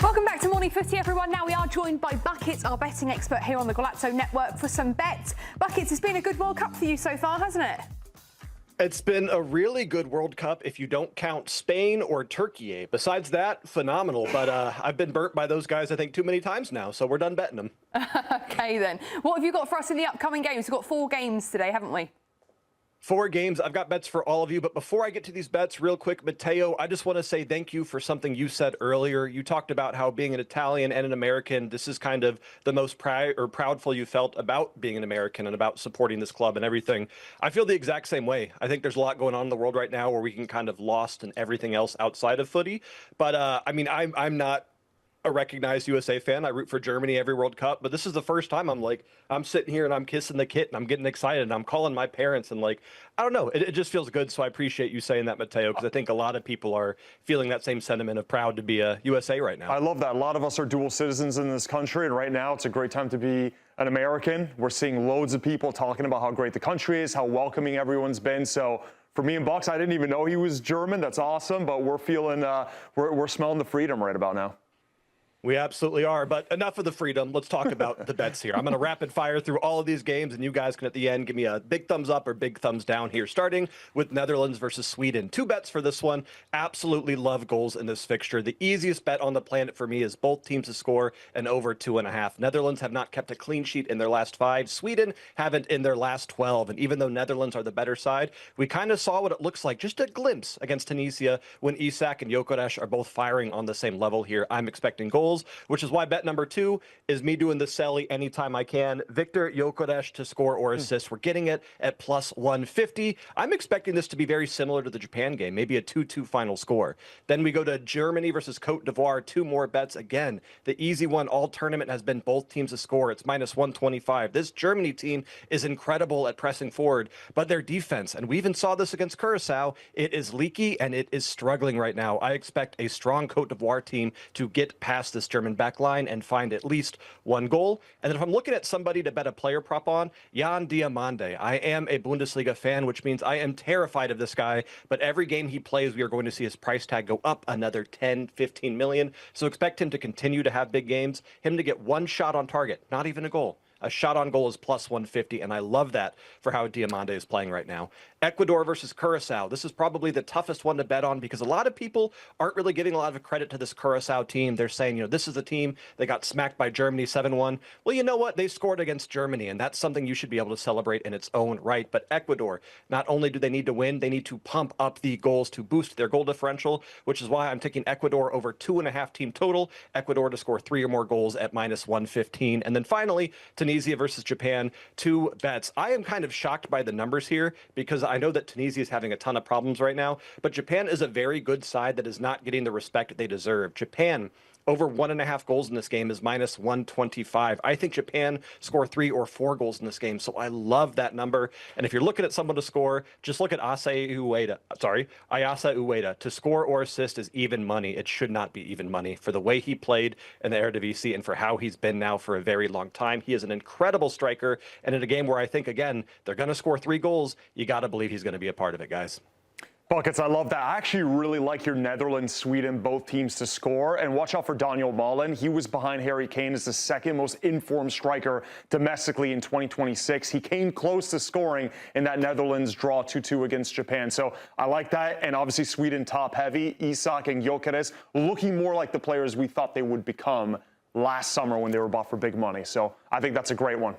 Welcome back to Morning Footy, everyone. Now we are joined by Buckets, our betting expert here on the Golazo network, for some bets. Buckets, it's been a good World Cup for you so far, hasn't it? It's been a really good World Cup if you don't count Spain or Turkey. Besides that, phenomenal. But I've been burnt by those guys, I think, too many times now, so we're done betting them. Okay, then. What have you got for us in the upcoming games? We've got 4 games today, haven't we? 4 games. I've got bets for all of you. But before I get to these bets, real quick, Matteo, I just want to say thank you for something you said earlier. You talked about how being an Italian and an American, this is kind of the most proudful you felt about being an American and about supporting this club and everything. I feel the exact same way. I think there's a lot going on in the world right now where we can kind of lost in everything else outside of footy. But I mean, I'm not a recognized USA fan. I root for Germany every World Cup, but this is the first time I'm sitting here and I'm kissing the kit and I'm getting excited and I'm calling my parents and I don't know, it just feels good. So I appreciate you saying that, Matteo, because I think a lot of people are feeling that same sentiment of proud to be a USA right now. I love that. A lot of us are dual citizens in this country, and right now it's a great time to be an American. We're seeing loads of people talking about how great the country is, how welcoming everyone's been. So for me and Bucks, I didn't even know he was German. That's awesome, but we're feeling, we're smelling the freedom right about now. We absolutely are, but enough of the freedom. Let's talk about the bets here. I'm going to rapid fire through all of these games, and you guys can at the end give me a big thumbs up or big thumbs down here, starting with Netherlands versus Sweden. 2 bets for this one. Absolutely love goals in this fixture. The easiest bet on the planet for me is both teams to score and over 2.5. Netherlands have not kept a clean sheet in their last 5. Sweden haven't in their last 12, and even though Netherlands are the better side, we kind of saw what it looks like, just a glimpse against Tunisia when Isak and Gyökeres are both firing on the same level here. I'm expecting goals, which is why bet number 2 is me doing the Selly anytime I can. Victor Gyökeres to score or assist. We're getting it at plus 150. I'm expecting this to be very similar to the Japan game, maybe a 2-2 final score. Then we go to Germany versus Cote d'Ivoire. 2 more bets. Again, the easy one all tournament has been both teams to score. It's minus 125. This Germany team is incredible at pressing forward, but their defense, and we even saw this against Curaçao, it is leaky and it is struggling right now. I expect a strong Cote d'Ivoire team to get past this German back line and find at least 1 goal. And then if I'm looking at somebody to bet a player prop on, Jan Diamande. I am a Bundesliga fan, which means I am terrified of this guy, but every game he plays, we are going to see his price tag go up another 10, 15 million. So expect him to continue to have big games, him to get 1 shot on target, not even a goal. A shot on goal is plus 150, and I love that for how Diamande is playing right now. Ecuador versus Curaçao. This is probably the toughest one to bet on because a lot of people aren't really giving a lot of credit to this Curaçao team. They're saying, this is the team that got smacked by Germany 7-1. Well, you know what? They scored against Germany, and that's something you should be able to celebrate in its own right. But Ecuador, not only do they need to win, they need to pump up the goals to boost their goal differential, which is why I'm taking Ecuador over 2.5 team total. Ecuador to score 3 or more goals at minus 115. And then finally, Tunisia versus Japan, 2 bets. I am kind of shocked by the numbers here because I know that Tunisia is having a ton of problems right now, but Japan is a very good side that is not getting the respect they deserve. Japan, over 1.5 goals in this game is minus 125. I think Japan score 3 or 4 goals in this game, so I love that number. And if you're looking at someone to score, just look at Ayasa Ueda. To score or assist is even money. It should not be even money for the way he played in the Eredivisie and for how he's been now for a very long time. He is an incredible striker, and in a game where I think, again, they're going to score 3 goals, you got to believe he's going to be a part of it, guys. Buckets, I love that. I actually really like your Netherlands, Sweden, both teams to score. And watch out for Daniel Malen. He was behind Harry Kane as the 2nd most informed striker domestically in 2026. He came close to scoring in that Netherlands draw 2-2 against Japan. So I like that. And obviously Sweden top heavy. Isak and Gyökeres looking more like the players we thought they would become last summer when they were bought for big money. So I think that's a great one.